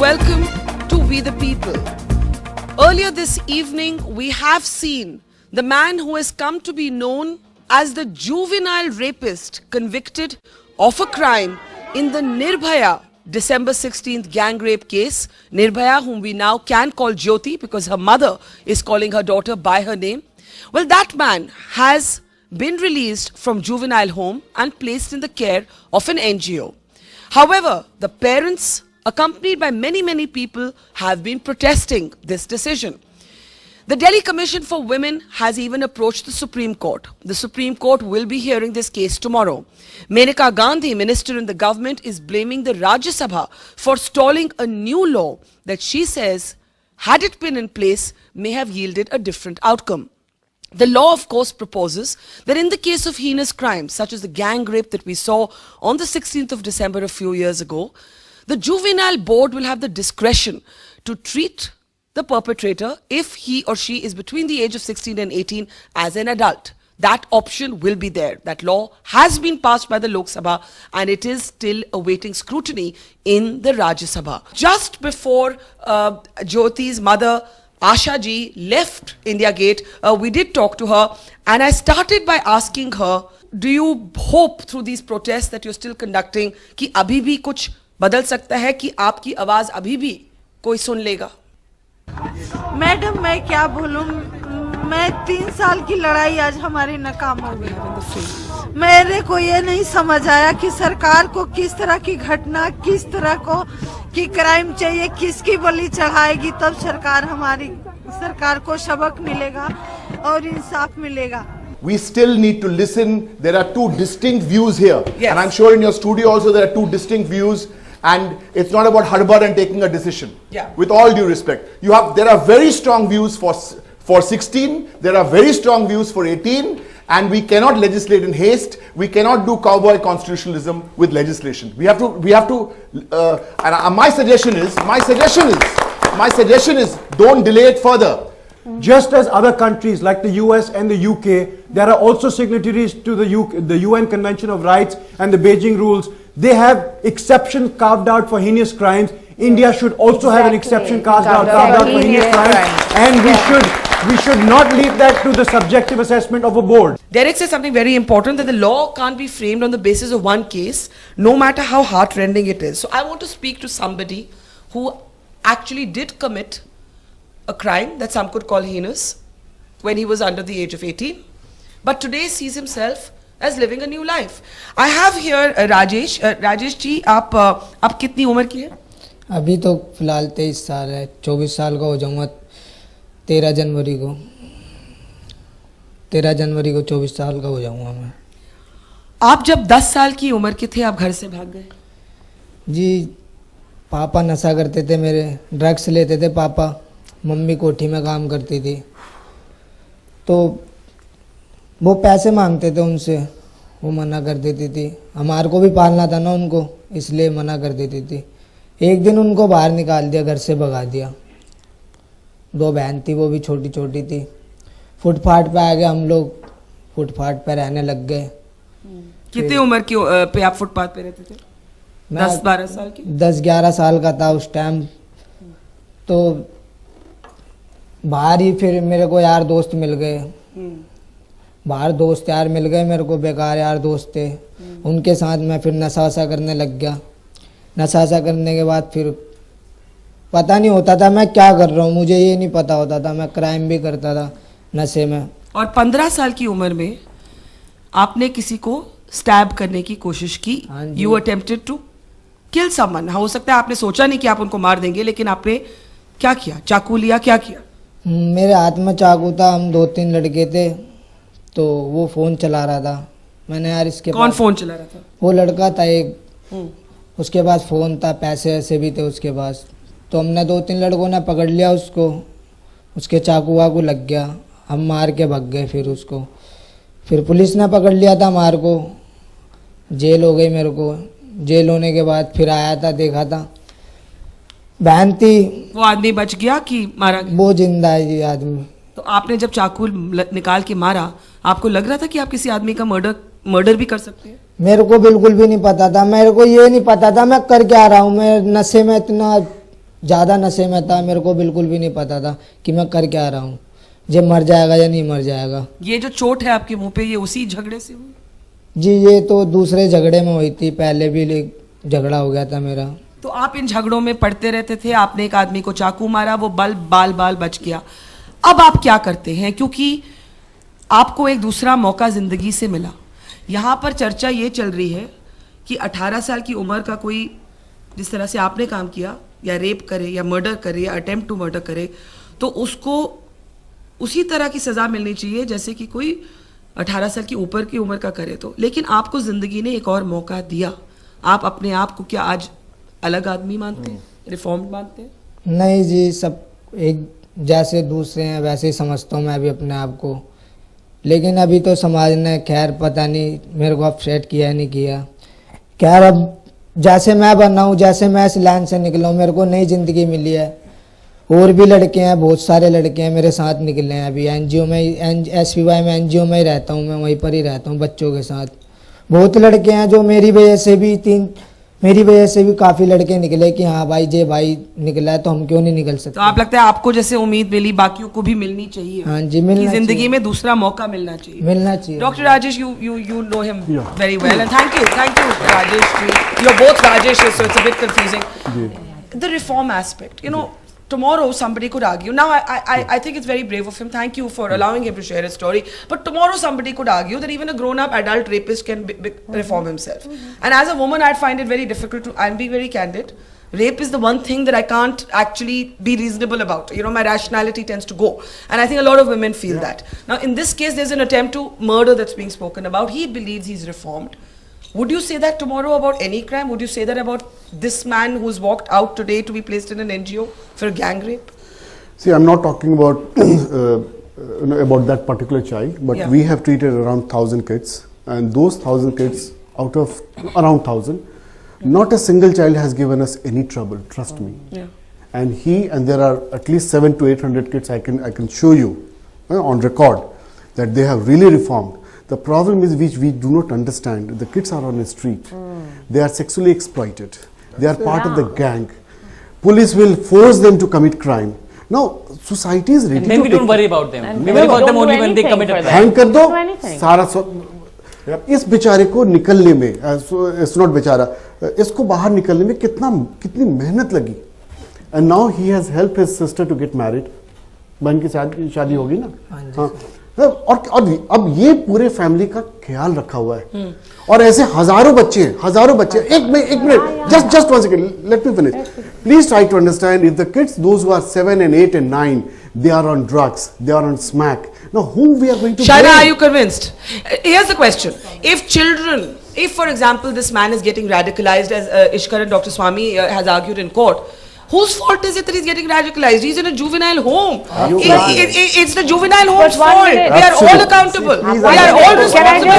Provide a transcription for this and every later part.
welcome to We the People. Earlier this evening, we have seen the man who has come to be known as the juvenile rapist convicted of a crime in the Nirbhaya December 16th gang rape case. Nirbhaya, whom we now can call Jyoti because her mother is calling her daughter by her name. Well, that man has been released from juvenile home and placed in the care of an NGO. However, the parents, accompanied by many people, have been protesting this decision. The Delhi Commission for Women has even approached the Supreme Court. The Supreme Court will be hearing this case tomorrow. Maneka Gandhi, minister in the government, is blaming the Rajya Sabha for stalling a new law that she says, had it been in place, may have yielded a different outcome. The law, of course, proposes that in the case of heinous crimes, such as the gang rape that we saw on the 16th of December a few years ago, the juvenile board will have the discretion to treat the perpetrator, if he or she is between the age of 16 and 18, as an adult. That option will be there. That law has been passed by the Lok Sabha and it is still awaiting scrutiny in the Rajya Sabha. Just before Jyoti's mother, Asha ji, left India Gate, we did talk to her, and I started by asking her, do you hope through these protests that you're still conducting कि अभी भी कुछ बदल सकता है, कि आपकी आवाज अभी भी कोई सुन लेगा? मैडम, मैं क्या बोलूं, मैं 3 साल की लड़ाई आज हमारी नाकाम हो गई। मेरे को ये नहीं समझ आया कि सरकार को किस तरह की घटना, किस तरह को की क्राइम चाहिए, किसकी बलि चढ़ाएगी, तब सरकार को सबक मिलेगा और इंसाफ मिलेगा। We still need to listen. There are two distinct views here. Yes. And I'm sure in your studio also there are two distinct views. And it's not about hardball and taking a decision. Yeah. With all due respect. There are very strong views for 16. There are very strong views for 18. And we cannot legislate in haste. We cannot do cowboy constitutionalism with legislation. We have to, and my suggestion is, don't delay it further. Just as other countries like the US and the UK, there are also signatories to the UN Convention of Rights and the Beijing Rules. They have exceptions carved out for heinous crimes. India should also have an exception carved out for heinous crimes. And we should not leave that to the subjective assessment of a board. Derek says something very important, that the law can't be framed on the basis of one case, no matter how heartrending it is. So I want to speak to somebody who actually did commit a crime that some could call heinous when he was under the age of 18, but today sees himself as living a new life. I have here Rajesh. Rajesh ji, आप कितनी उम्र की है? अभी तो फिलहाल 23 साल है, 24 साल का हो जाऊंगा 13 जनवरी को 24 साल का हो जाऊंगा मैं। आप जब 10 साल की उम्र के थे, आप घर से भाग गए? जी, पापा नशा करते थे, मेरे ड्रग्स लेते थे पापा, मम्मी कोठी में काम करती थी, तो वो पैसे मांगते थे उनसे, वो मना कर देती थी। हमारे को भी पालना था ना उनको, इसलिए मना कर देती थी। एक दिन उनको बाहर निकाल दिया, घर से भगा दिया। 2 बहन थी, वो भी छोटी छोटी थी। फुटपाथ पे आ गए हम लोग, फुटपाथ पे रहने लग गए। कितनी उम्र की पे आप फुटपाथ पे रहते थे? 10-12 साल की? 10-11 साल का था उस टाइम। तो बाहर ही फिर मेरे को यार दोस्त मिल गए, बाहर दोस्त यार मिल गए मेरे को, बेकार यार दोस्त थे। उनके साथ मैं फिर नशा वशा करने लग गया। नशा वशा करने के बाद फिर पता नहीं होता था मैं क्या कर रहा हूँ, मुझे ये नहीं पता होता था, मैं क्राइम भी करता था नशे में। और 15 साल की उम्र में आपने किसी को स्टैब करने की कोशिश की। You attempted to kill someone. हो सकता है आपने सोचा नहीं कि आप उनको मार देंगे, लेकिन आपने क्या किया? चाकू लिया, क्या किया? मेरे हाथ में चाकू था, हम 2-3 लड़के थे, तो वो फ़ोन चला रहा था। मैंने यार इसके कौन फ़ोन चला रहा था? वो लड़का था एक, उसके पास फ़ोन था, पैसे ऐसे भी थे उसके पास। तो हमने 2-3 लड़कों ने पकड़ लिया उसको, उसके चाकू वाकू लग गया, हम मार के भाग गए। फिर उसको फिर पुलिस ने पकड़ लिया था हमारे को, जेल हो गई मेरे को। जेल होने के बाद फिर आया था, देखा था बहन थी। वो आदमी बच गया कि मारा गया? वो जिंदा है जी आदमी। तो आपने जब चाकू निकाल के मारा, आपको लग रहा था कि आप किसी आदमी का मर्डर भी कर सकते हैं? मेरे को बिल्कुल भी नहीं पता था, मेरे को ये नहीं पता था मैं कर क्या रहा हूँ। मैं नशे में इतना ज़्यादा नशे में था, मेरे को बिल्कुल भी नहीं पता था कि मैं कर क्या रहा हूँ, जे मर जाएगा या नहीं मर जाएगा। ये जो चोट है आपके मुंह पे, ये उसी झगड़े से हुई? जी ये तो दूसरे झगड़े में हुई थी, पहले भी झगड़ा हो गया था मेरा। तो आप इन झगड़ों में पड़ते रहते थे, आपने एक आदमी को चाकू मारा, वो बाल बच गया। अब आप क्या करते हैं, क्योंकि आपको एक दूसरा मौका जिंदगी से मिला। यहाँ पर चर्चा ये चल रही है कि 18 साल की उम्र का कोई जिस तरह से आपने काम किया, या रेप करे या मर्डर करे या अटेम्प्ट टू मर्डर करे, तो उसको उसी तरह की सजा मिलनी चाहिए जैसे कि कोई 18 साल की ऊपर की उम्र का करे। तो लेकिन आपको जिंदगी ने एक और मौका दिया। आप अपने आप को क्या आज अलग आदमी मानते हैं, रिफॉर्म्ड मानते हैं? नहीं जी, सब एक जैसे दूसरे हैं वैसे ही समझता हूँ मैं भी अपने आप को। लेकिन अभी तो समाज ने खैर पता नहीं मेरे को अपसेट किया नहीं किया। खैर अब जैसे मैं बना हूँ, जैसे मैं इस लाइन से निकला हूँ, मेरे को नई ज़िंदगी मिली है। और भी लड़के हैं, बहुत सारे लड़के हैं मेरे साथ निकले हैं। अभी एनजीओ में, SPY में एनजीओ में ही रहता हूँ मैं, वहीं पर ही रहता हूँ बच्चों के साथ। बहुत लड़के हैं जो मेरी वजह से भी काफ़ी लड़के निकले कि हाँ भाई जे भाई निकला है तो हम क्यों नहीं निकल सकते। तो आप लगता है आपको जैसे उम्मीद मिली बाकियों को भी मिलनी चाहिए? हाँ जी, मिलना जिंदगी चाहिए। में दूसरा मौका मिलना चाहिए। Dr. Rajesh, you know him very well, and thank you Rajesh ji. You're both Rajeshes, so it's a bit confusing. The reform aspect, tomorrow somebody could argue. Now I think it's very brave of him. Thank you for allowing him to share his story. But tomorrow somebody could argue that even a grown-up adult rapist can reform himself. And as a woman, I'd find it very difficult to. I'm being very candid. Rape is the one thing that I can't actually be reasonable about. My rationality tends to go. And I think a lot of women feel that. Now, in this case, there's an attempt to murder that's being spoken about. He believes he's reformed. Would you say that tomorrow about any crime? Would you say that about this man who's walked out today to be placed in an NGO for a gang rape? See, I'm not talking about about that particular child, but we have treated around 1,000 kids, and those 1,000 kids, out of around 1,000, not a single child has given us any trouble. Trust me. Yeah. And there are at least 700 to 800 kids I can show you on record that they have really reformed. The problem is which we do not understand. The kids are on the street. They are sexually exploited. They are part of the gang. Police will force them to commit crime. Now, society is ready and then we don't worry about them. We worry about them only when they commit a crime. Hang कर दो, सारा इस बेचारे को निकलने में, it's not बेचारा, इसको बाहर निकलने में कितनी मेहनत लगी. And now he has helped his sister to get married. बहन की शादी होगी ना? हाँ. और अब ये पूरे फैमिली का ख्याल रखा हुआ है. और ऐसे हजारों बच्चे हैं. एक minute, just 1 second, let me finish. Please try to understand, if the kids, those who are 7 and 8 and 9, they are on drugs, they are on smack. Now whom we are going to Shaina, blame? are you convinced? Here's the question. If for example this man is getting radicalized, as Ishkar and Dr. Swami has argued in court, whose fault is it that he's getting radicalized? He's in a juvenile home. It's the juvenile home's fault. We are all accountable. We are all responsible.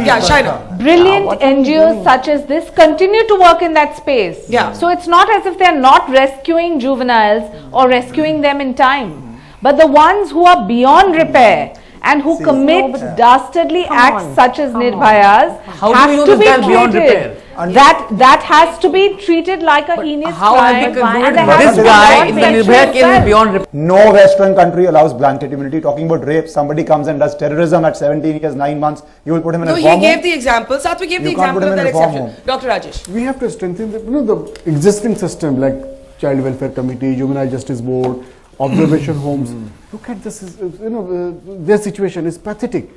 Yeah, Shaina. Brilliant NGOs such as this continue to work in that space. Yeah. So it's not as if they're not rescuing juveniles or rescuing them in time. But the ones who are beyond repair and who commit dastardly acts such as Nirbhaya's have to be treated. That has to be treated like a heinous crime. And this guy in the Nirbhaya case is beyond repair. No Western country allows blanket immunity. Talking about rape, somebody comes and does terrorism at 17 years, 9 months, you will put him in a reform home? No, he gave the example. Satwik gave the example of that exception. Dr. Rajesh. We have to strengthen the existing system like Child Welfare Committee, Juvenile Justice Board, observation homes. Look at this, their situation is pathetic.